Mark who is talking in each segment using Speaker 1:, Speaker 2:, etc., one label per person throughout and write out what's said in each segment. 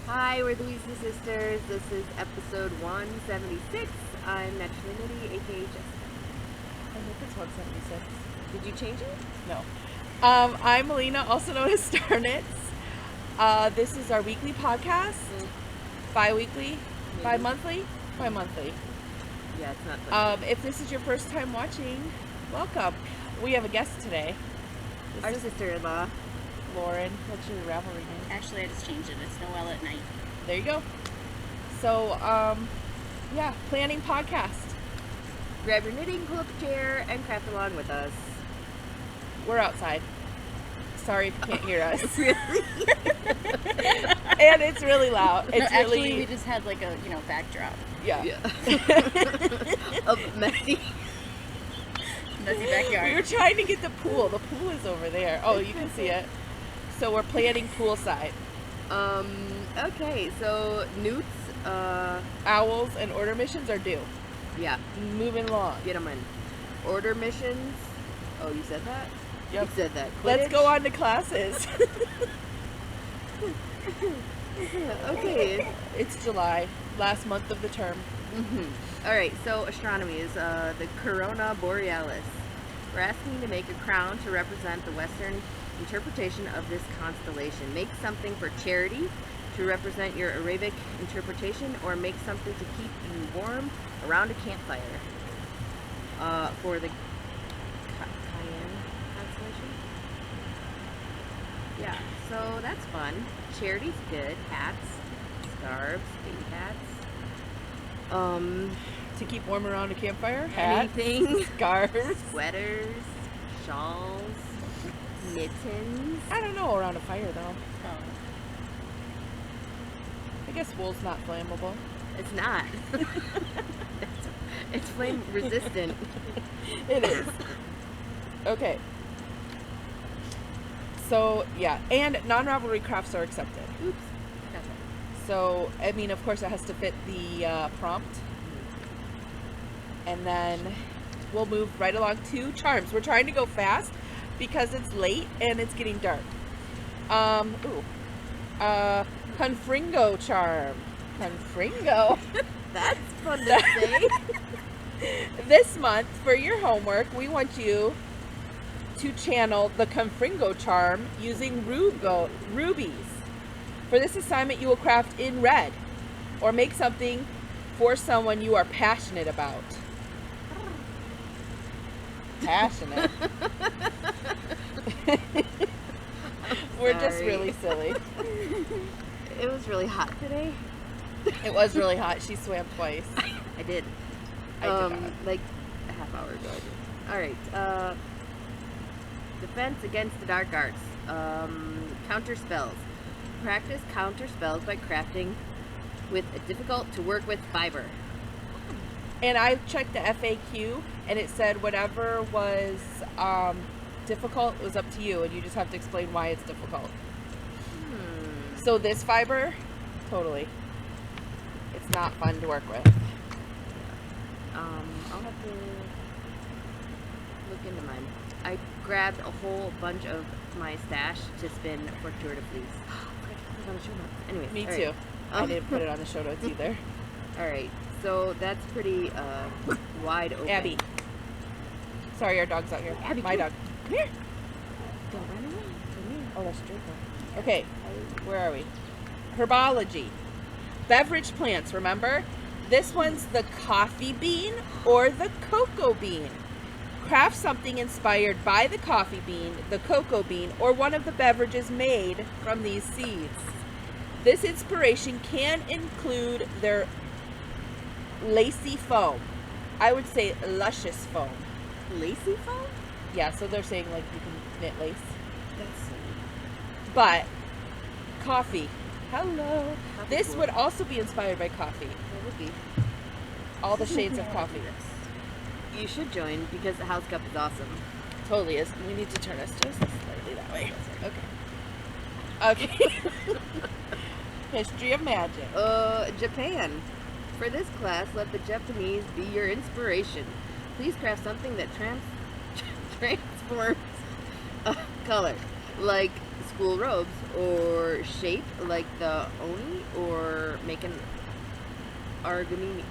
Speaker 1: Hi, we're the Weasley Sisters. This is episode 176. I'm naturally Nitty, aka Jessica.
Speaker 2: I think it's 176.
Speaker 1: Did you change it?
Speaker 2: No. I'm Allena, also known as Starnits. This is our weekly podcast. Bi-weekly?
Speaker 1: Maybe.
Speaker 2: Bi-monthly? Bi-monthly.
Speaker 1: Yeah, it's not fun.
Speaker 2: If this is your first time watching, welcome. We have a guest today.
Speaker 1: Our
Speaker 2: This is
Speaker 1: sister-in-law.
Speaker 2: Lauren. What's your Ravelry name?
Speaker 3: Actually, I just changed it. It's Noelle at night.
Speaker 2: There you go. So, yeah, planning podcast.
Speaker 1: Grab your knitting, pull up a chair, and craft along with us.
Speaker 2: We're outside. Sorry if you can't hear us.
Speaker 1: Really?
Speaker 2: And it's really loud. It's
Speaker 3: Actually,
Speaker 2: really,
Speaker 3: we just had like a, backdrop.
Speaker 2: yeah.
Speaker 1: Of messy.
Speaker 3: Messy
Speaker 2: We were
Speaker 3: backyard.
Speaker 2: trying to get the pool. The pool is over there. Oh, you can see it. So we're planning poolside.
Speaker 1: Okay, so newts,
Speaker 2: Owls and order missions are due.
Speaker 1: yeah,
Speaker 2: Moving along.
Speaker 1: get them in. Order missions. Oh, you said that?
Speaker 2: Yep.
Speaker 1: You said that.
Speaker 2: Let's
Speaker 1: Quidditch?
Speaker 2: go on to classes.
Speaker 1: Okay.
Speaker 2: It's July, last month of the term.
Speaker 1: All right, so astronomy is the Corona Borealis. We're asking you to make a crown to represent the Western interpretation of this constellation. Make something for charity to represent your Arabic interpretation, or make something to keep you warm around a campfire for the Cayenne constellation. Yeah, so that's fun. Charity's good. Hats, scarves, baby hats.
Speaker 2: To keep warm around a campfire. Hats,
Speaker 1: Anything.
Speaker 2: scarves.
Speaker 1: Sweaters, shawls, mittens.
Speaker 2: I don't know around a fire though.
Speaker 3: Oh.
Speaker 2: I guess wool's not flammable.
Speaker 1: It's not. it's flame resistant.
Speaker 2: It is. Okay. So, yeah. And non-Ravelry crafts are accepted.
Speaker 1: Oops. Gotcha.
Speaker 2: So, I mean, of course, it has to fit the prompt. And then we'll move right along to charms. We're trying to go fast because it's late and it's getting dark. Confringo charm. Confringo.
Speaker 1: That's fun to say.
Speaker 2: This month, for your homework, we want you to channel the Confringo charm using rubies. For this assignment, you will craft in red or make something for someone you are passionate about. Passionate. We're just
Speaker 1: Sorry.
Speaker 2: really silly.
Speaker 1: It was really hot today.
Speaker 2: It was really hot. She swam twice.
Speaker 1: I did.
Speaker 2: I did not.
Speaker 1: Like a half hour ago. I did. All right. Defense against the dark arts. Counter spells. Practice counter spells by crafting with a difficult to work with fiber.
Speaker 2: And I checked the FAQ, and it said whatever was difficult was up to you, and you just have to explain why it's difficult. So this fiber, totally. It's not fun to work with.
Speaker 1: I'll have to look into mine. I grabbed a whole bunch of my stash to spin for Tour de Fleece. Anyways,
Speaker 2: Me
Speaker 1: all
Speaker 2: too.
Speaker 1: right.
Speaker 2: I didn't put it on the show notes either.
Speaker 1: All right, so that's pretty wide open.
Speaker 2: Abby. Sorry, our dog's out here.
Speaker 1: Abby,
Speaker 2: My
Speaker 1: come
Speaker 2: dog. Come here.
Speaker 1: Don't run away. Come here.
Speaker 2: Oh, that's Draco. Okay, where are we? Herbology. Beverage plants, remember? This one's the coffee bean or the cocoa bean. Craft something inspired by the coffee bean, the cocoa bean, or one of the beverages made from these seeds. This inspiration can include their lacy foam. I would say luscious foam.
Speaker 1: Lacy foam?
Speaker 2: Yeah, so they're saying like you can knit lace.
Speaker 1: That's
Speaker 2: But coffee. Hello.
Speaker 1: Coffee
Speaker 2: This
Speaker 1: cool.
Speaker 2: would also be inspired by coffee.
Speaker 1: That would be.
Speaker 2: All the shades of coffee.
Speaker 1: You should join because the house cup is awesome.
Speaker 2: Totally is. We need to turn us just slightly that way. Okay. Okay. History of magic.
Speaker 1: Japan. For this class, let the Japanese be your inspiration. Please craft something that transforms color, like school robes, or shape like the oni, or make an origami.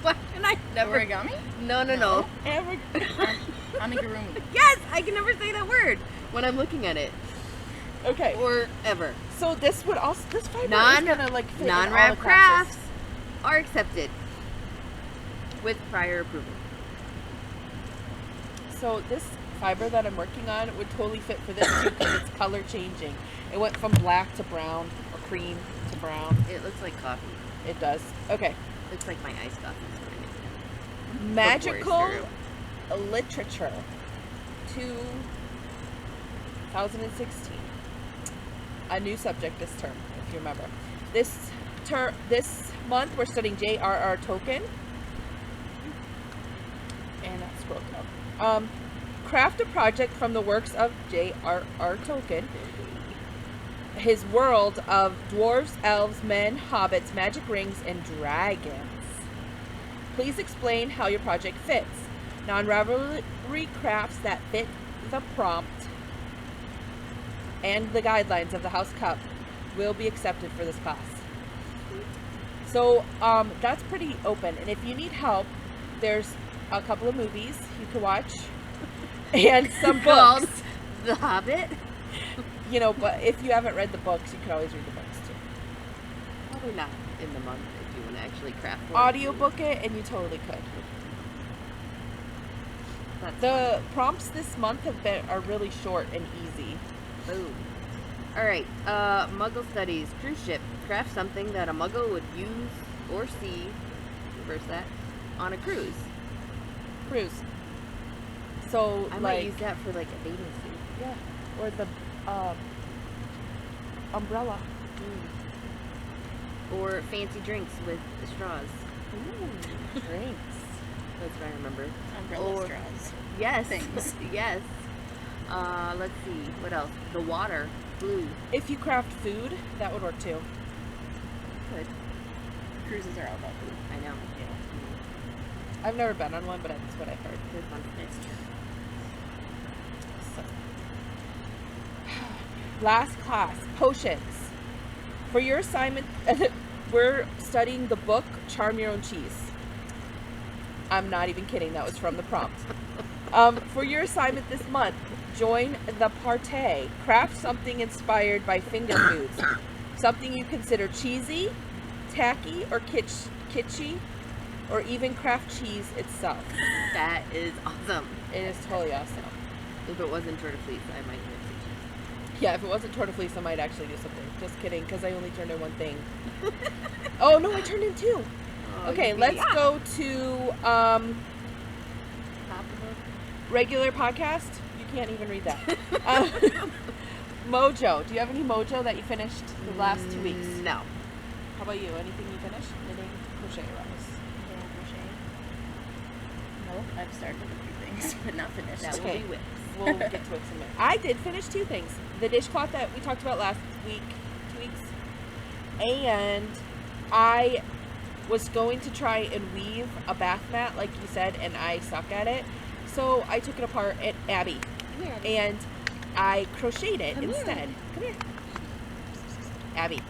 Speaker 1: What can I never?
Speaker 3: Origami?
Speaker 1: No.
Speaker 3: Amigurumi.
Speaker 1: Yes, I can never say that word when I'm looking at it.
Speaker 2: Okay.
Speaker 1: Or ever.
Speaker 2: So this would also, this fiber is gonna like fit in all the
Speaker 1: Non-wrap
Speaker 2: crafts.
Speaker 1: crafts are accepted with prior approval.
Speaker 2: So this fiber that I'm working on would totally fit for this too because it's color changing. It went from black to brown or cream to brown.
Speaker 1: It looks like coffee.
Speaker 2: It does. Okay.
Speaker 1: Looks like my iced coffee.
Speaker 2: Magical literature 2016. A new subject this term, if you remember. This month we're studying J.R.R. Tolkien. And that scrolled down. Craft a project from the works of J.R.R. Tolkien. His world of dwarves, elves, men, hobbits, magic rings, and dragons. Please explain how your project fits. Non-rivalry crafts that fit the prompt and the guidelines of the House Cup will be accepted for this class. So that's pretty open. And if you need help, there's a couple of movies you can watch and some
Speaker 1: Called
Speaker 2: books.
Speaker 1: The Hobbit.
Speaker 2: You know, but if you haven't read the books, you can always read the books too.
Speaker 1: Probably not in the month if you want to actually craft one.
Speaker 2: Audiobook it, and you totally could.
Speaker 1: That's
Speaker 2: The prompts this month are really short and easy.
Speaker 1: Boom. Alright, Muggle Studies. Cruise ship. Craft something that a Muggle would use or see, reverse that, on a cruise.
Speaker 2: Cruise. So,
Speaker 1: I might
Speaker 2: like,
Speaker 1: use that for like a bathing suit.
Speaker 2: yeah, or the umbrella.
Speaker 1: Or fancy drinks with straws.
Speaker 2: Ooh, drinks.
Speaker 1: That's what I remember.
Speaker 3: Umbrella
Speaker 1: Or-
Speaker 3: straws.
Speaker 1: Yes.
Speaker 3: Things.
Speaker 1: Yes. Let's see. What else? The water. Blue.
Speaker 2: If you craft food, that would work too.
Speaker 1: Good.
Speaker 3: Cruises are all about food.
Speaker 1: I know.
Speaker 2: I've never been on one, but that's what I've heard.
Speaker 1: They're fun.
Speaker 3: It's true.
Speaker 2: So. Last class, potions. For your assignment, we're studying the book Charm Your Own Cheese. I'm not even kidding, that was from the prompt. For your assignment this month, join the party. Craft something inspired by finger foods. Something you consider cheesy, tacky, or kitschy, or even craft cheese itself.
Speaker 1: That is awesome.
Speaker 2: It is totally awesome.
Speaker 1: If it wasn't Tour de Fleece, I might have
Speaker 2: Yeah, if it wasn't tortofleece, I might actually do something. Just kidding, because I only turned in one thing. Oh, no, I turned in two. Okay, let's go to regular podcast. You can't even read that. Mojo. Do you have any Mojo that you finished the last 2 weeks?
Speaker 1: No.
Speaker 2: How about you? Anything you finished? Knitting, crochet, wise?
Speaker 3: Yeah, crochet. No, I've started a few things, but not finished.
Speaker 1: That
Speaker 2: Okay.
Speaker 1: will be whips.
Speaker 2: We'll get to it in a minute. I did finish two things. The dishcloth that we talked about last week, 2 weeks, and I was going to try and weave a bath mat, like you said, and I suck at it. So I took it apart at Abby,
Speaker 1: Come here.
Speaker 2: and I crocheted it
Speaker 1: Come here.
Speaker 2: instead. Come here, Abby.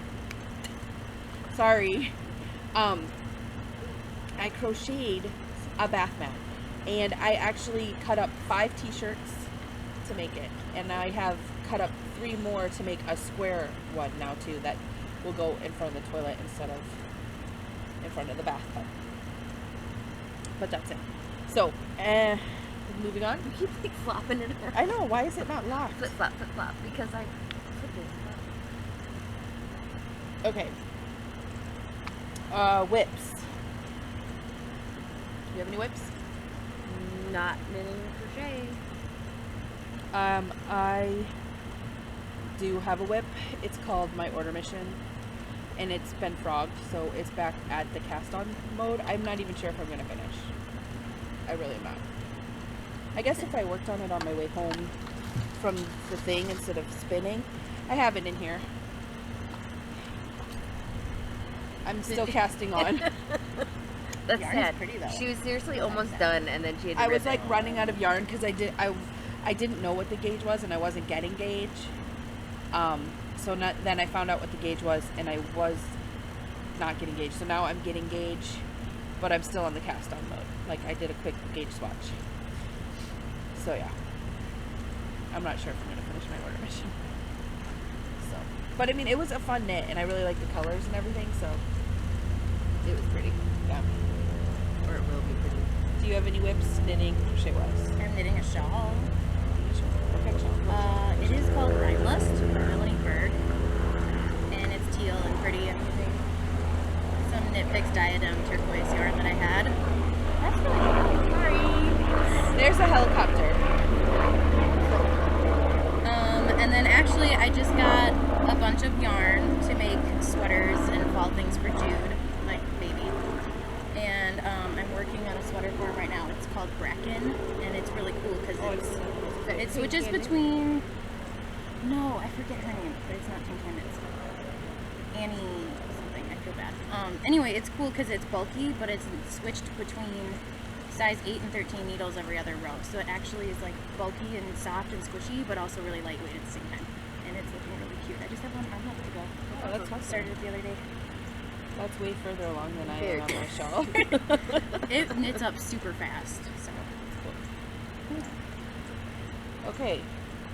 Speaker 2: Sorry. I crocheted a bath mat, and I actually cut up 5 t-shirts to make it, and I have cut up 3 more to make a square one now too that will go in front of the toilet instead of in front of the bathtub. But that's it. So, moving on.
Speaker 1: You keep like flopping it around.
Speaker 2: I know, why is it not locked?
Speaker 1: Flip flop, because I flipped it.
Speaker 2: Okay. Whips. Do you have any whips?
Speaker 1: Not knitting crochet.
Speaker 2: I do have a whip. It's called My Order Mission, and it's been frogged, so it's back at the cast-on mode. I'm not even sure if I'm going to finish. I really am not. I guess if I worked on it on my way home from the thing instead of spinning, I have it in here. I'm still casting on.
Speaker 1: That's
Speaker 3: Yarn is
Speaker 1: sad.
Speaker 3: pretty, though.
Speaker 1: She was seriously almost done, and then she had to
Speaker 2: I was
Speaker 1: rip
Speaker 2: like
Speaker 1: it.
Speaker 2: running out of yarn because I didn't know what the gauge was, and I wasn't getting gauge. Then I found out what the gauge was, and I was not getting gauge. So now I'm getting gauge, but I'm still on the cast on mode. Like, I did a quick gauge swatch. So yeah, I'm not sure if I'm gonna finish my order mission. So, but I mean, it was a fun knit, and I really like the colors and everything. So
Speaker 1: It was pretty.
Speaker 2: yeah.
Speaker 1: Or it will be pretty.
Speaker 2: Do you have any whips, knitting, crochet wise?
Speaker 3: I'm knitting a shawl.
Speaker 2: Okay, shawl.
Speaker 3: It is called Rhyme Lust by Melanie Berg, and it's teal and pretty. I'm using some Knit Fix Diadem turquoise yarn that I had. That's really sorry.
Speaker 2: There's a helicopter.
Speaker 3: And then actually, I just got a bunch of yarn to make sweaters and fall things for Jude, my baby. And I'm working on a sweater for him right now. It's called Bracken, and it's really cool because it switches between. No, I forget her name, but it's not Tin Can. It's Annie something. I feel bad. Anyway, it's cool because it's bulky, but it's switched between size 8 and 13 needles every other row. So it actually is like bulky and soft and squishy, but also really lightweight at the same time. And it's looking really cute. I just have one arm left to go.
Speaker 2: Oh, that's awesome.
Speaker 3: Started it the other day.
Speaker 2: That's way further along than I am on my shawl.
Speaker 3: It knits up super fast. So
Speaker 2: Okay,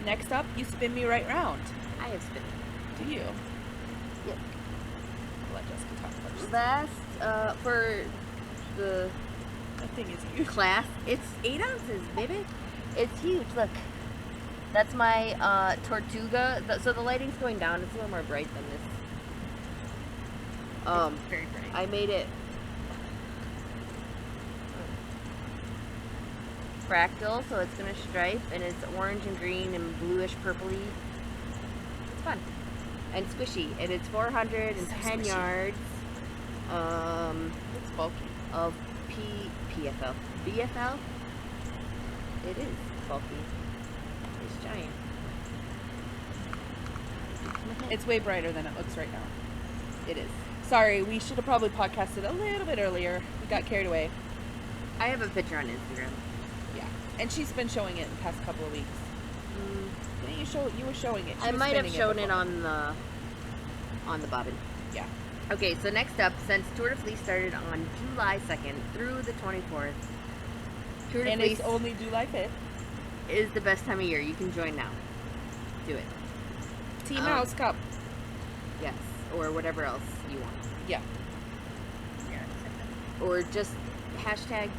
Speaker 2: next up, you spin me right round.
Speaker 1: I have spin.
Speaker 2: Do you?
Speaker 1: Yep.
Speaker 2: I'll let Jessica talk first.
Speaker 1: Last, for the
Speaker 2: That thing is huge.
Speaker 1: class, it's 8 ounces, baby. It's huge. Look, that's my Tortuga. So the lighting's going down. It's a little more bright than this.
Speaker 3: very pretty.
Speaker 1: I made it fractal, so it's gonna stripe, and it's orange and green and bluish purpley. It's fun and squishy, and it's 410
Speaker 3: So squishy.
Speaker 1: yards
Speaker 2: It's bulky.
Speaker 1: of PFL. BFL. It is bulky. It's giant.
Speaker 2: It's way brighter than it looks right now.
Speaker 1: It is.
Speaker 2: Sorry, we should have probably podcasted a little bit earlier. We got carried away.
Speaker 1: I have a picture on Instagram.
Speaker 2: Yeah, and she's been showing it in the past couple of weeks. Didn't you show? You were showing it. She
Speaker 1: I
Speaker 2: was
Speaker 1: might have
Speaker 2: spinning
Speaker 1: shown it
Speaker 2: before.
Speaker 1: on the bobbin.
Speaker 2: Yeah.
Speaker 1: Okay, so next up, since Tour de Fleece started on July 2nd through the 24th, Tour de
Speaker 2: And
Speaker 1: Fleece
Speaker 2: it's only July 5th.
Speaker 1: is the best time of year. You can join now. Do it.
Speaker 2: Team
Speaker 1: Um,
Speaker 2: House Cup.
Speaker 1: Yes, or whatever else you want.
Speaker 2: Yeah.
Speaker 3: Yeah,
Speaker 1: Or just hashtag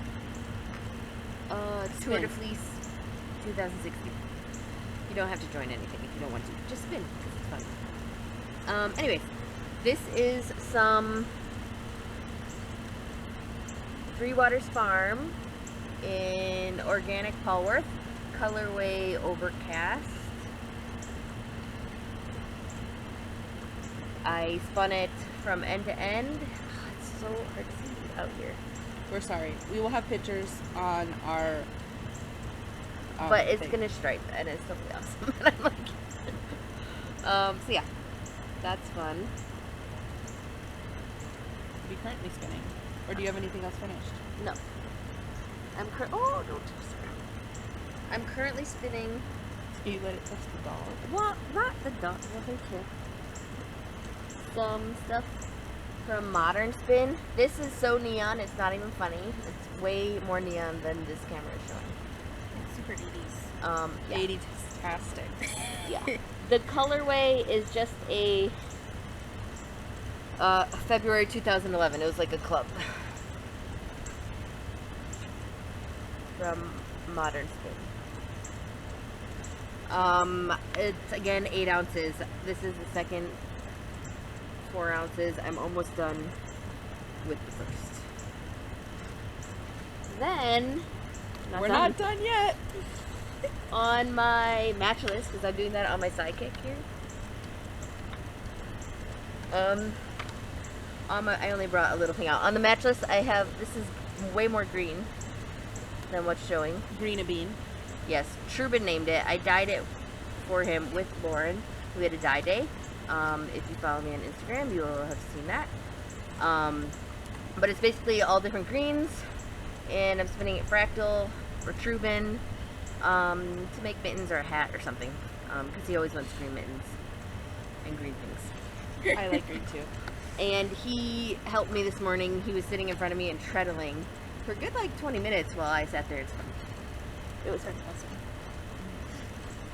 Speaker 1: Tour de
Speaker 2: Spin.
Speaker 1: Fleece 2016. You don't have to join anything if you don't want to. Just spin, because it's fun. Anyways, this is some Three Waters Farm in organic Polworth, colorway Overcast. I spun it from end to end. It's so hard to see out here.
Speaker 2: We're sorry. We will have pictures on our.
Speaker 1: But it's
Speaker 2: thing.
Speaker 1: gonna stripe and it's totally awesome. And I'm like, so yeah, that's fun.
Speaker 2: Are you currently spinning, or do you have anything else finished?
Speaker 1: No, don't touch the ground. I'm currently spinning.
Speaker 2: You let it touch the dog.
Speaker 1: What? Not the dog. Well, thank you. Some stuff from Modern Spin. This is so neon. It's not even funny. It's way more neon than this camera is showing.
Speaker 3: it's super 80s.
Speaker 1: Yeah.
Speaker 2: 80-tastic.
Speaker 1: Yeah. The colorway is just a February 2011. It was like a club from Modern Spin. It's again 8 ounces. This is the second 4 ounces. I'm almost done with the first. Then
Speaker 2: We're not done yet.
Speaker 1: on my match list, because I'm doing that on my sidekick here. I only brought a little thing out. On the match list, I have, this is way more green than what's showing.
Speaker 2: Green a bean.
Speaker 1: Yes, Trubin named it. I dyed it for him with Lauren. We had a dye day. If you follow me on Instagram, you will have seen that. But it's basically all different greens, and I'm spinning it fractal for Trubin to make mittens or a hat or something, because he always wants green mittens. and green things.
Speaker 2: I like green too.
Speaker 1: And he helped me this morning. He was sitting in front of me and treadling for a good like 20 minutes while I sat there and spun. It was fantastic.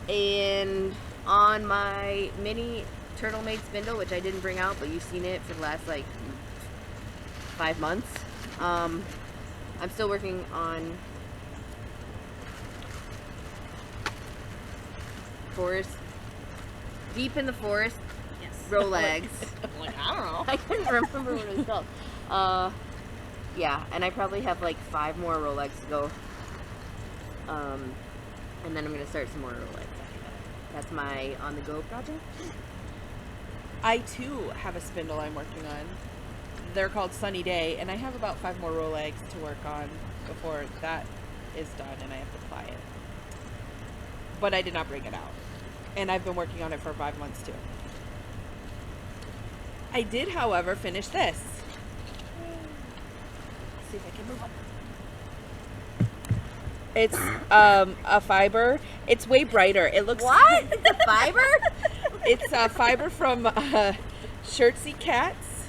Speaker 1: And on my mini Turtle Made spindle, which I didn't bring out, but you've seen it for the last like 5 months, I'm still working on forest, deep in the forest,
Speaker 3: Yes.
Speaker 1: Rolegs.
Speaker 2: I'm like, I don't know.
Speaker 1: I couldn't remember what it was called. Yeah, and I probably have like 5 more Rolegs to go. And then I'm gonna start some more Rolegs after that. That's my on-the-go project.
Speaker 2: I too have a spindle I'm working on. They're called Sunny Day, and I have about 5 more Rolegs to work on before that is done and I have to apply it. But I did not bring it out. And I've been working on it for 5 months too. I did, however, finish this. Let's see if I can move on. It's a fiber. It's way brighter. It looks
Speaker 1: What? The fiber?
Speaker 2: It's a fiber from Shirtsy Cats.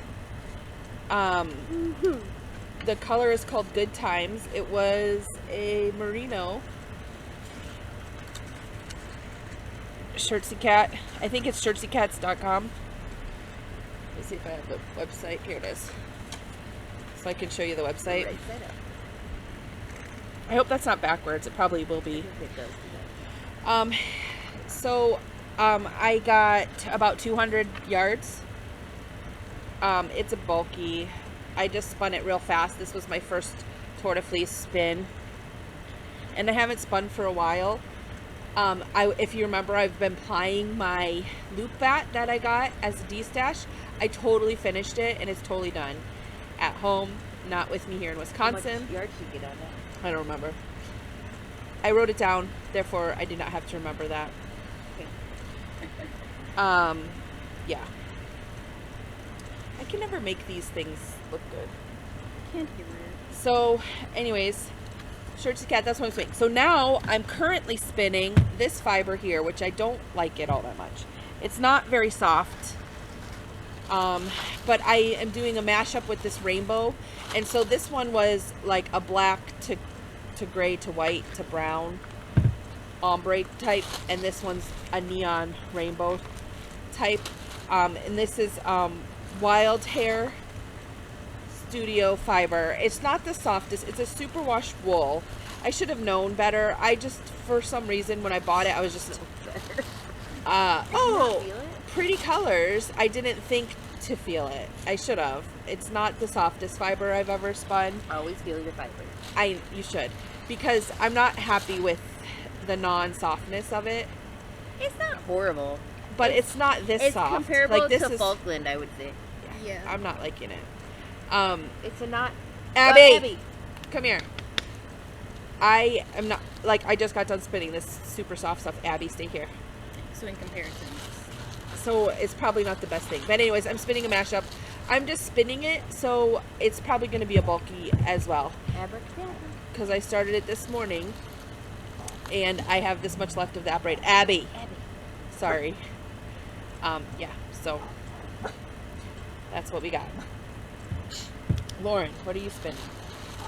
Speaker 2: The color is called Good Times. It was a merino. Shirtsy Cat. I think it's shirtsycats.com. Let's see if I have the website. Here it is. So I can show you the website.
Speaker 1: Right side up.
Speaker 2: I hope that's not backwards. It probably will be.
Speaker 1: I think it does do that.
Speaker 2: I got about 200 yards. It's a bulky. I just spun it real fast. This was my first Tour de Fleece spin. And I haven't spun for a while. If you remember, I've been plying my loop vat that I got as a D-stash. I totally finished it and it's totally done. At home, not with me here in Wisconsin.
Speaker 1: How much yards did you get on that?
Speaker 2: I don't remember. I wrote it down, therefore I did not have to remember that.
Speaker 1: Okay.
Speaker 2: Yeah. I can never make these things look good.
Speaker 3: Can't hear it.
Speaker 2: So, anyways, Shirtsy Cat, that's what I'm spinning. So now I'm currently spinning this fiber here, which I don't like it all that much. It's not very soft. But I am doing a mashup with this rainbow. And so this one was like a black to gray to white to brown ombre type, and this one's a neon rainbow type. And this is Wild Hair Studio fiber. It's not the softest. It's a superwash wool. I should have known better. I just, for some reason, when I bought it, I was just oh,
Speaker 1: Feel it?
Speaker 2: pretty colors. I didn't think to feel it. I should have. It's not the softest fiber I've ever spun.
Speaker 1: Always feel your fiber.
Speaker 2: You should, because I'm not happy with the non-softness of it.
Speaker 1: It's not horrible.
Speaker 2: But it's not this
Speaker 1: It's
Speaker 2: soft.
Speaker 1: comparable
Speaker 2: like this
Speaker 1: to
Speaker 2: is,
Speaker 1: Falkland, I would say.
Speaker 3: Yeah.
Speaker 2: I'm not liking it.
Speaker 1: It's a not.
Speaker 2: Abby,
Speaker 1: Abby.
Speaker 2: come here. I am not, like, I just got done spinning this super soft stuff. Abby, stay here.
Speaker 3: So in comparison,
Speaker 2: So it's probably not the best thing. But anyways, I'm spinning a mashup. I'm just spinning it, so it's probably going to be a bulky as well.
Speaker 1: Abracadabra.
Speaker 2: Because I started it this morning, and I have this much left of that braid. Abby,
Speaker 1: Abby.
Speaker 2: sorry. Yeah, so that's what we got. Lauren, what are you spinning?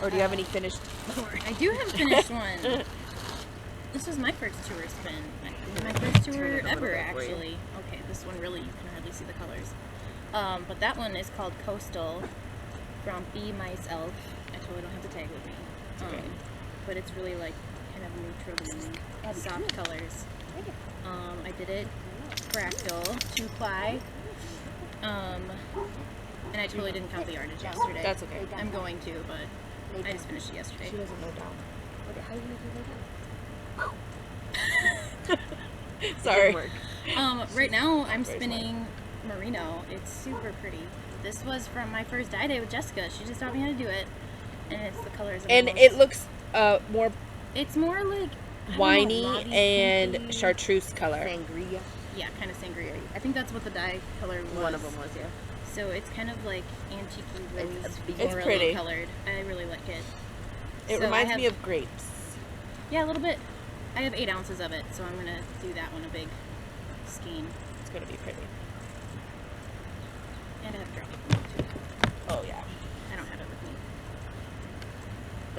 Speaker 2: Or do you have any finished?
Speaker 3: I do have a finished one. This was my first tour spin. My first
Speaker 1: Turn
Speaker 3: tour
Speaker 1: it a little
Speaker 3: ever,
Speaker 1: bit for you.
Speaker 3: actually. Okay, this one really, you can hardly see the colors. But that one is called Coastal from Be Mice Elf. I totally don't have the tag with me.
Speaker 2: Okay.
Speaker 3: But it's really like kind of neutral and soft colors. I did it fractal, 2-ply. And I totally didn't count the yardage yesterday.
Speaker 2: That's okay.
Speaker 3: I'm going to, but I just finished it yesterday.
Speaker 2: She doesn't know down.
Speaker 1: How do you make it
Speaker 2: Sorry.
Speaker 1: work?
Speaker 3: Right now I'm spinning merino. It's super pretty. This was from my first dye day with Jessica. She just taught me how to do it, and it's the colors.
Speaker 2: And it looks more
Speaker 3: It's more like
Speaker 2: winey
Speaker 3: mauve-y,
Speaker 2: and
Speaker 3: pinky.
Speaker 2: chartreuse color.
Speaker 1: Sangria.
Speaker 3: Yeah, kind of sangria. I think that's what the dye color was.
Speaker 1: One of them was, yeah.
Speaker 3: So it's kind of like antique rose,
Speaker 1: It's
Speaker 3: florally
Speaker 2: pretty.
Speaker 3: colored. I really like it.
Speaker 2: It
Speaker 3: So I
Speaker 2: reminds
Speaker 3: have-
Speaker 2: me of grapes.
Speaker 3: Yeah, a little bit. I have 8 ounces of it, so I'm gonna do that one a big skein.
Speaker 2: It's gonna be pretty.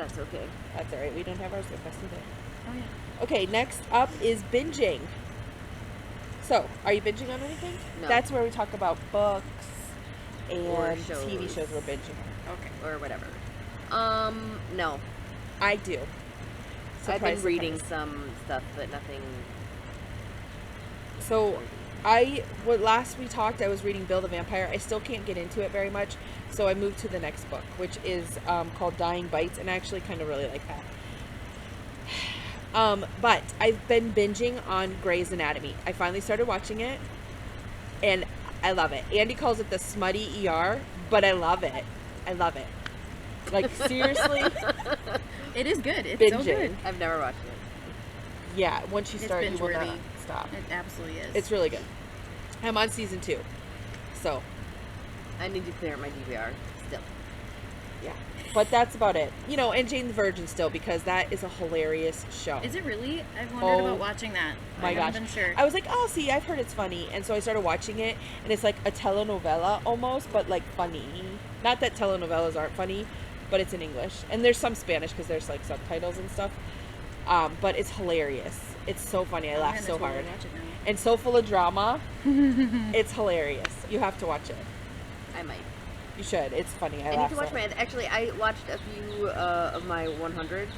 Speaker 1: That's okay.
Speaker 2: That's all right. We didn't have ours with us either.
Speaker 3: Oh yeah.
Speaker 2: Okay, next up is binging. So, are you binging on anything?
Speaker 1: No.
Speaker 2: That's where we talk about books
Speaker 1: Or
Speaker 2: and TV
Speaker 1: shows.
Speaker 2: shows we're binging on.
Speaker 1: Okay. Or whatever. No.
Speaker 2: I do.
Speaker 1: I've been
Speaker 2: Surprise,
Speaker 1: reading
Speaker 2: surprise.
Speaker 1: some stuff, but nothing.
Speaker 2: So, last we talked, I was reading Build a Vampire. I still can't get into it very much, so I moved to the next book, which is called Dying Bites, and I actually kind of really like that. But I've been binging on Grey's Anatomy. I finally started watching it, and I love it. Andy calls it the smutty ER, but I love it. I love it. Like, seriously,
Speaker 3: It is good. It's so
Speaker 2: binging.
Speaker 3: good.
Speaker 1: I've never watched it.
Speaker 2: Yeah, once you
Speaker 3: It's
Speaker 2: start, you will not
Speaker 3: binge-worthy.
Speaker 2: stop.
Speaker 3: It absolutely is.
Speaker 2: It's really good. I'm on season 2, so
Speaker 1: I need to clear up my DVR still.
Speaker 2: yeah. But that's about it. You know, and Jane the Virgin still, because that is a hilarious show.
Speaker 3: Is it really? I've wondered
Speaker 2: Oh,
Speaker 3: about watching that.
Speaker 2: my
Speaker 3: I haven't
Speaker 2: gosh.
Speaker 3: been sure.
Speaker 2: I was like, oh, see, I've heard it's funny. And so I started watching it, and it's like a telenovela almost, but like funny. Not that telenovelas aren't funny, but it's in English. And there's some Spanish because there's like subtitles and stuff. But it's hilarious. It's so funny. I
Speaker 3: I'm
Speaker 2: laugh
Speaker 3: gonna
Speaker 2: so
Speaker 3: totally
Speaker 2: hard.
Speaker 3: watch it now.
Speaker 2: And so full of drama. It's hilarious. You have to watch it.
Speaker 1: I might.
Speaker 2: You should. It's funny. I
Speaker 1: I need
Speaker 2: laugh
Speaker 1: to watch
Speaker 2: so
Speaker 1: my.
Speaker 2: hard.
Speaker 1: Actually, I watched a few of my 100s,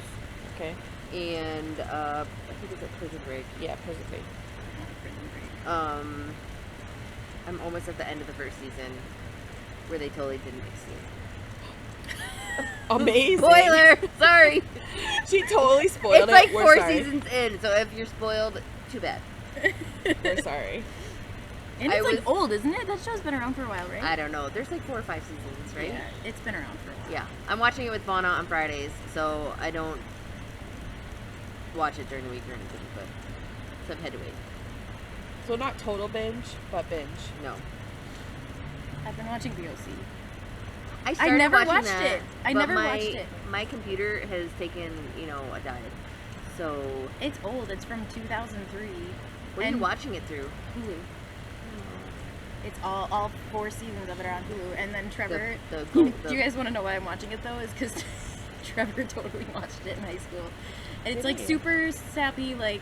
Speaker 2: Okay.
Speaker 1: and I think it's at Prison Break.
Speaker 2: Yeah, Prison Break.
Speaker 1: I'm almost at the end of the first season, where they totally didn't exceed.
Speaker 2: Amazing.
Speaker 1: Spoiler! Sorry.
Speaker 2: She totally spoiled
Speaker 1: It's like
Speaker 2: it. We're
Speaker 1: 4
Speaker 2: sorry.
Speaker 1: seasons in, so if you're spoiled, too bad.
Speaker 2: We're sorry.
Speaker 3: And
Speaker 1: I
Speaker 3: it's like
Speaker 1: was-
Speaker 3: old, isn't it? That show's been around for a while, right?
Speaker 1: I don't know. There's like 4 or 5 seasons, right?
Speaker 3: Yeah, it's been around for a while.
Speaker 1: Yeah. I'm watching it with Fauna on Fridays, so I don't watch it during the week or anything, but so I've had to wait.
Speaker 2: So not total binge, but binge.
Speaker 1: No.
Speaker 3: I've been watching VOC.
Speaker 1: I started
Speaker 3: never
Speaker 1: watching
Speaker 3: watched
Speaker 1: that,
Speaker 3: it. I
Speaker 1: but
Speaker 3: never
Speaker 1: my,
Speaker 3: watched it.
Speaker 1: My computer has taken, a dive. So,
Speaker 3: It's old. It's from 2003.
Speaker 1: what are you
Speaker 3: And
Speaker 1: watching it through?
Speaker 3: Hulu. It's all 4 seasons of it are on Hulu. And then Trevor.
Speaker 1: The
Speaker 3: Do you guys want to know why I'm watching it though? Is because Trevor totally watched it in high school, and it's like
Speaker 2: Really?
Speaker 3: super sappy, like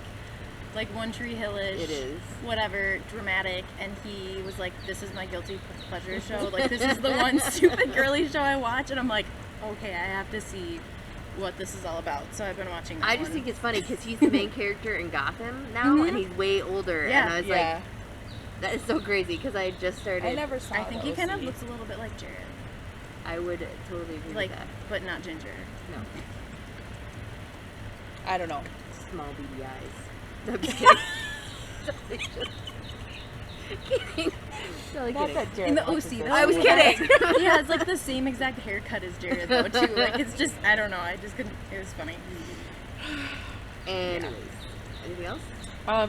Speaker 3: One Tree Hill-ish.
Speaker 1: It is.
Speaker 3: Whatever, dramatic, and he was like, "This is my guilty pleasure show. Like, this is the one stupid girly show I watch," and I'm like, "Okay, I have to see what this is all about." So I've been watching that
Speaker 1: I just
Speaker 3: one.
Speaker 1: think it's funny because he's the main character in Gotham now, and he's way older.
Speaker 3: Yeah.
Speaker 1: And I was
Speaker 2: Yeah.
Speaker 1: like, that is so crazy because I just started.
Speaker 2: I never saw
Speaker 3: I think he kind of
Speaker 2: OC.
Speaker 3: looks a little bit like Jared,
Speaker 1: I would totally agree
Speaker 3: like,
Speaker 1: with that.
Speaker 3: but not ginger.
Speaker 1: No.
Speaker 2: I don't know.
Speaker 1: Small beady eyes. No, I'm just kidding. Totally just kidding. Totally
Speaker 2: Not
Speaker 1: kidding.
Speaker 2: that Jared
Speaker 3: In the
Speaker 2: watches
Speaker 3: OC,
Speaker 2: it.
Speaker 3: though.
Speaker 1: I was
Speaker 3: he
Speaker 1: kidding.
Speaker 3: has- He has like the same exact haircut as Jared though too. Like it's just I don't know. I just couldn't. It was funny.
Speaker 1: Anyways, anything else?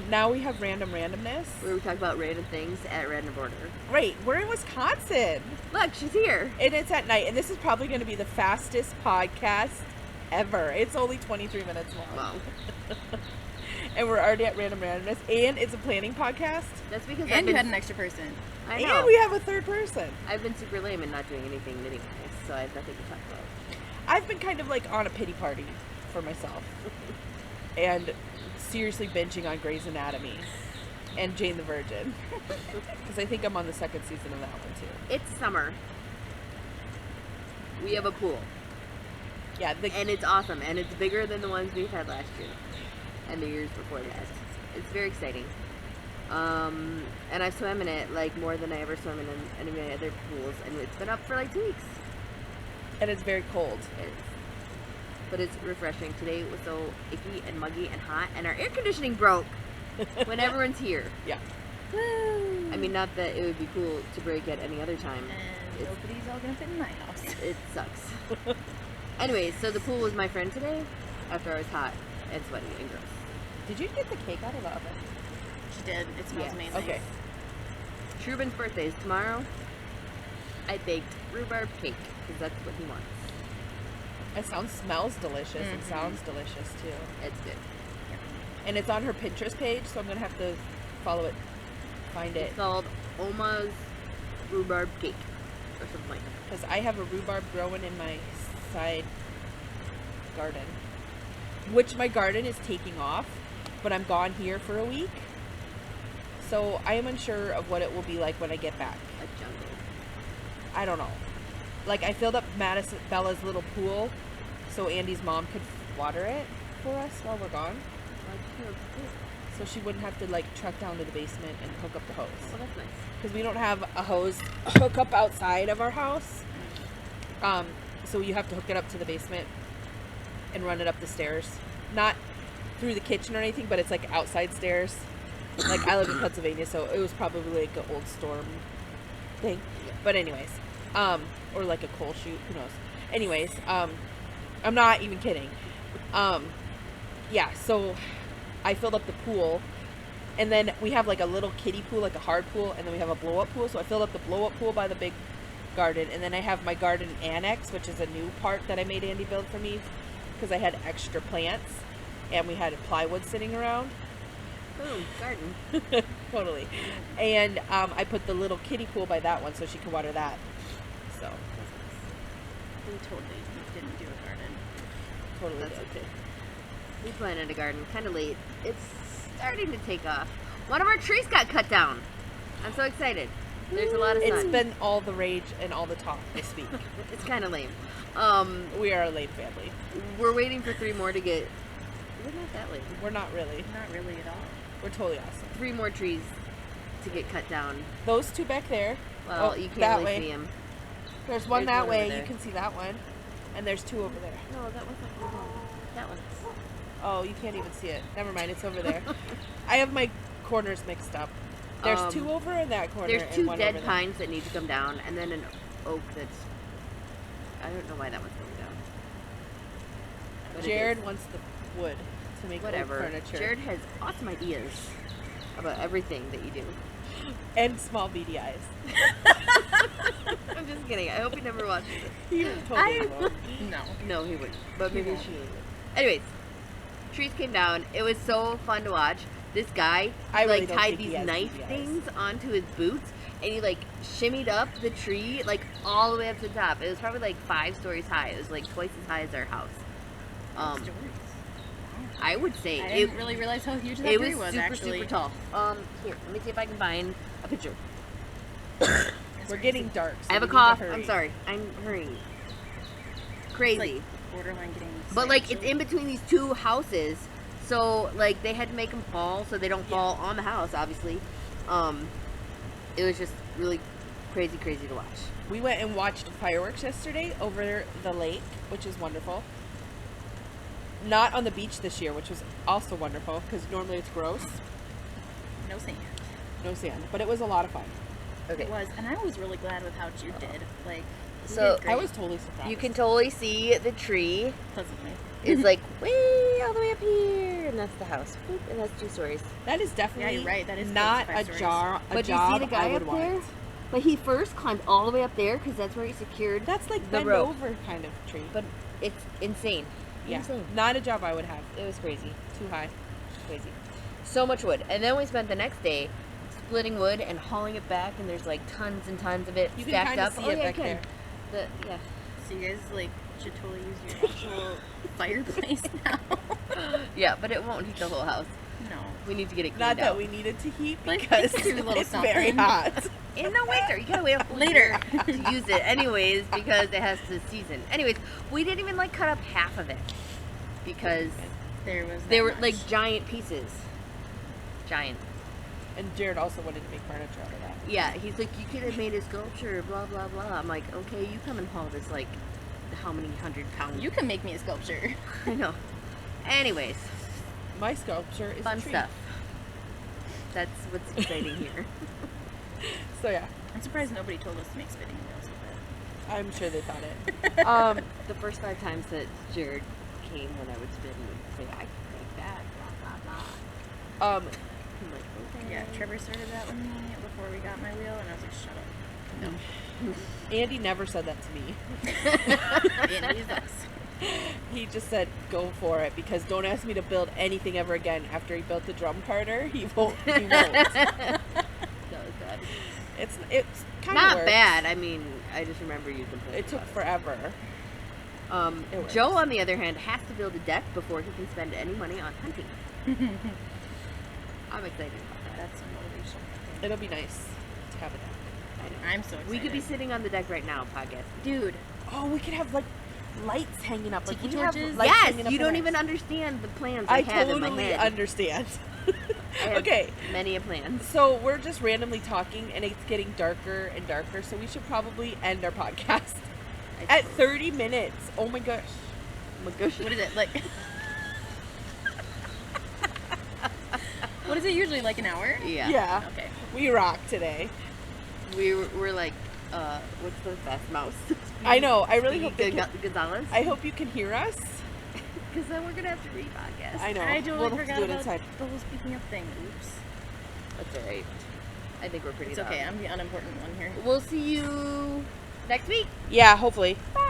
Speaker 2: Now we have random randomness.
Speaker 1: Where we talk about random things at Random Border.
Speaker 2: Right, we're in Wisconsin,
Speaker 1: Look, she's here.
Speaker 2: and it's at night, and this is probably going to be the fastest podcast ever. It's only 23 minutes long,
Speaker 1: Wow.
Speaker 2: and we're already at random randomness, and it's a planning podcast,
Speaker 1: That's because I've
Speaker 3: And you
Speaker 1: been,
Speaker 3: had an extra person.
Speaker 1: I know.
Speaker 2: and we have a third person.
Speaker 1: I've been super lame and not doing anything knitting wise, so I have nothing to talk about.
Speaker 2: I've been kind of like on a pity party for myself, and seriously binging on Grey's Anatomy and Jane the Virgin, because I think I'm on the 2nd season of that one too.
Speaker 1: It's summer. We have a pool,
Speaker 2: Yeah,
Speaker 1: and it's awesome, and it's bigger than the ones we've had last year and the years before that. It's very exciting. And I've swam in it like more than I ever swam in any of my other pools, and it's been up for like 2 weeks.
Speaker 2: and it's very cold.
Speaker 1: But it's refreshing. Today it was so icky and muggy and hot, and our air conditioning broke when everyone's here.
Speaker 2: Yeah.
Speaker 3: Woo!
Speaker 1: I mean, not that it would be cool to break at any other time.
Speaker 3: And
Speaker 1: It's-
Speaker 3: nobody's all gonna fit in my house.
Speaker 1: It sucks. Anyways, so the pool was my friend today after I was hot and sweaty and gross.
Speaker 2: Did you get the cake out of the oven?
Speaker 3: She did. It smells
Speaker 1: Yeah.
Speaker 3: amazing.
Speaker 2: Okay.
Speaker 1: Truben's birthday is tomorrow. I baked rhubarb cake because that's what he wants.
Speaker 2: It smells delicious. It
Speaker 3: Mhm.
Speaker 2: sounds delicious too.
Speaker 1: It's good.
Speaker 2: And it's on her Pinterest page, so I'm gonna have to follow it, find it,
Speaker 1: It's called Oma's rhubarb cake or something like that.
Speaker 2: because I have a rhubarb growing in my side garden. Which my garden is taking off, but I'm gone here for a week. So I am unsure of what it will be like when I get back.
Speaker 1: A jungle.
Speaker 2: I don't know. Like, I filled up Bella's little pool so Andy's mom could water it for us while we're gone. So she wouldn't have to, like, truck down to the basement and hook up the hose.
Speaker 1: Well, that's nice.
Speaker 2: Because we don't have a hose hook up outside of our house. So you have to hook it up to the basement and run it up the stairs. Not through the kitchen or anything, but it's like outside stairs. Like, I live in Pennsylvania, so it was probably like an old storm thing. But anyways, or like a coal chute, who knows. Anyways, I'm not even kidding. Yeah, so I filled up the pool, and then we have like a little kiddie pool, like a hard pool, and then we have a blow-up pool. So I filled up the blow-up pool by the big garden, and then I have my garden annex, which is a new part that I made Andy build for me because I had extra plants, and we had plywood sitting around.
Speaker 1: Boom, garden.
Speaker 2: Totally. And I put the little kiddie pool by that one so she could water that. So
Speaker 3: We totally didn't do a garden.
Speaker 2: totally
Speaker 1: That's
Speaker 2: did.
Speaker 1: okay. We planted a garden kind of late. It's starting to take off. One of our trees got cut down. I'm so excited. There's a lot of sun.
Speaker 2: It's been all the rage and all the talk this week.
Speaker 1: It's kind of lame.
Speaker 2: We are a lame family.
Speaker 1: We're waiting for 3 more to get. We're not that late.
Speaker 2: We're not really.
Speaker 3: Not really at all.
Speaker 2: We're totally awesome.
Speaker 1: 3 more trees to get cut down.
Speaker 2: Those two back there.
Speaker 1: Well, you can't really see them.
Speaker 2: There's one
Speaker 1: There's
Speaker 2: that
Speaker 1: one
Speaker 2: way.
Speaker 1: over there.
Speaker 2: You can see that one. And there's 2 over there.
Speaker 1: No, that one's not over there. That one's.
Speaker 2: Oh, you can't even see it. Never mind. It's over there. I have my corners mixed up. There's 2 over in that corner.
Speaker 1: There's 2
Speaker 2: and one
Speaker 1: dead
Speaker 2: over
Speaker 1: pines that need to come down, and then an oak that's. I don't know why that one's going down. But it
Speaker 2: Jared
Speaker 1: is.
Speaker 2: wants the wood to make
Speaker 1: Whatever.
Speaker 2: oak furniture.
Speaker 1: Jared has awesome ideas about everything that you do.
Speaker 2: And small beady eyes.
Speaker 1: I'm just kidding. I hope he never watches it.
Speaker 2: He totally won't.
Speaker 3: No.
Speaker 1: No, he wouldn't. But maybe
Speaker 3: won't.
Speaker 1: she would. Anyways, trees came down. It was so fun to watch. This guy
Speaker 2: I really
Speaker 1: like
Speaker 2: don't
Speaker 1: tied
Speaker 2: think he
Speaker 1: these
Speaker 2: has
Speaker 1: knife
Speaker 2: beady eyes.
Speaker 1: things onto his boots, and he like shimmied up the tree like all the way up to the top. It was probably like 5 stories high. It was like twice as high as our house.
Speaker 3: Stories.
Speaker 1: I would say
Speaker 3: I
Speaker 1: it,
Speaker 3: didn't really realize how huge that
Speaker 1: it
Speaker 3: tree
Speaker 1: was
Speaker 3: was
Speaker 1: super
Speaker 3: actually.
Speaker 1: super tall. Here, let me see if I can find a picture.
Speaker 2: We're getting dark. So
Speaker 1: I have a
Speaker 2: we need to
Speaker 1: cough.
Speaker 2: hurry.
Speaker 1: I'm sorry. I'm hurrying.
Speaker 3: It's
Speaker 1: Crazy.
Speaker 3: like borderline getting.
Speaker 1: But like it's
Speaker 3: sexual.
Speaker 1: in between these 2 houses, so like they had to make them fall so they don't fall on the house. Obviously, it was just really crazy to watch.
Speaker 2: We went and watched fireworks yesterday over the lake, which is wonderful. Not on the beach this year, which was also wonderful because normally it's gross.
Speaker 3: No sand.
Speaker 2: No sand, but it was a lot of fun.
Speaker 1: Okay,
Speaker 3: It was, and I was really glad with how Jude did. Like, he
Speaker 1: So,
Speaker 3: did great.
Speaker 2: I was totally surprised.
Speaker 1: you can totally see the tree
Speaker 3: pleasantly.
Speaker 1: is like way all the way up here, and that's the house. Boop, and that's 2 stories.
Speaker 2: That is definitely
Speaker 3: Yeah, you're right. That is
Speaker 2: not
Speaker 3: close
Speaker 2: a
Speaker 3: to 5
Speaker 2: jar. A
Speaker 1: But you
Speaker 2: job
Speaker 1: see the guy
Speaker 2: I would
Speaker 1: up
Speaker 2: want.
Speaker 1: there? But he first climbed all the way up there because that's where he secured.
Speaker 2: That's like
Speaker 1: the
Speaker 2: bend
Speaker 1: rope.
Speaker 2: over kind of tree.
Speaker 1: But it's insane.
Speaker 2: Yeah,
Speaker 1: Insane.
Speaker 2: not a job I would have.
Speaker 1: It was crazy.
Speaker 2: Too high.
Speaker 1: Crazy. So much wood. And then we spent the next day splitting wood and hauling it back, and there's like tons and tons of it
Speaker 2: You can
Speaker 1: stacked
Speaker 2: kind of
Speaker 1: up.
Speaker 2: see
Speaker 1: Oh,
Speaker 2: it
Speaker 1: yeah,
Speaker 2: back
Speaker 1: you
Speaker 2: there.
Speaker 1: can. Yeah.
Speaker 3: So you guys like should totally use your actual fireplace now.
Speaker 1: Yeah, but it won't heat the whole house.
Speaker 3: No.
Speaker 1: We need to get it cleaned
Speaker 2: Not that
Speaker 1: out.
Speaker 2: we needed to heat
Speaker 3: Like,
Speaker 2: because
Speaker 3: do a little
Speaker 2: it's very
Speaker 3: something.
Speaker 2: hot.
Speaker 1: In the winter. You gotta wait a whole
Speaker 3: Later.
Speaker 1: year to use it anyways because it has to season. Anyways, we didn't even like cut up half of it because
Speaker 3: There was.
Speaker 1: they
Speaker 3: that
Speaker 1: were
Speaker 3: much.
Speaker 1: like giant pieces. Giant.
Speaker 2: And Jared also wanted to make furniture out of that.
Speaker 1: Yeah, he's like, you could have made a sculpture, blah, blah, blah. I'm like, okay, you come and haul this, like, how many 100-pound...
Speaker 3: You can make me a sculpture.
Speaker 1: I know. Anyways,
Speaker 2: My sculpture is
Speaker 1: fun
Speaker 2: a tree.
Speaker 1: stuff. That's what's exciting here.
Speaker 2: So yeah,
Speaker 3: I'm surprised nobody told us to make spinning wheels with it.
Speaker 2: I'm sure they thought it.
Speaker 1: The first 5 times that Jared came when I would spin, he would say, I can make that, blah, blah, blah. I'm like, okay.
Speaker 3: Yeah, Trevor started that with me before we got my wheel, and I was like, shut up. No.
Speaker 2: Andy never said that to me.
Speaker 3: It is us.
Speaker 2: He just said, go for it, because don't ask me to build anything ever again. After he built the drum carter, he won't. He won't.
Speaker 1: That was bad.
Speaker 2: It's kind of
Speaker 1: Not bad. I mean, I just remember you complaining.
Speaker 2: It took
Speaker 1: about
Speaker 2: forever. It works.
Speaker 1: Joe, on the other hand, has to build a deck before he can spend any money on hunting. I'm excited about that.
Speaker 3: That's some motivation.
Speaker 2: It'll be nice to have a deck.
Speaker 3: I'm so excited.
Speaker 1: We could be sitting on the deck right now, podcast.
Speaker 3: Dude,
Speaker 2: Oh, we could have like lights hanging up. Like,
Speaker 3: Tiki
Speaker 2: we have
Speaker 3: torches?
Speaker 2: lights hanging
Speaker 1: Yes,
Speaker 2: up
Speaker 1: you
Speaker 2: in
Speaker 1: don't
Speaker 2: our-
Speaker 1: even understand the plans I
Speaker 2: I
Speaker 1: have in my
Speaker 2: totally
Speaker 1: head.
Speaker 2: understand.
Speaker 1: I have
Speaker 2: Okay,
Speaker 1: many a plan.
Speaker 2: so we're just randomly talking, and it's getting darker and darker. So we should probably end our podcast at 30 minutes. Oh my gosh.
Speaker 1: Oh my gosh.
Speaker 3: what is it like? What is it usually, like an hour?
Speaker 1: Yeah.
Speaker 2: Yeah.
Speaker 3: Okay.
Speaker 2: We rock today.
Speaker 1: We're like, what's the best mouse?
Speaker 2: I know. I really hope they can,
Speaker 1: Gonzalez.
Speaker 2: I hope you can hear us.
Speaker 1: Because then we're gonna have to re-podcast.
Speaker 2: I know.
Speaker 3: I totally
Speaker 2: We'll have to
Speaker 3: forgot
Speaker 2: do it
Speaker 3: about
Speaker 2: inside.
Speaker 3: the whole speaking up thing. Oops.
Speaker 1: That's alright. I think we're pretty
Speaker 3: It's okay.
Speaker 1: loud.
Speaker 3: I'm the unimportant one here.
Speaker 1: We'll see you next week.
Speaker 2: Yeah, hopefully.
Speaker 1: Bye.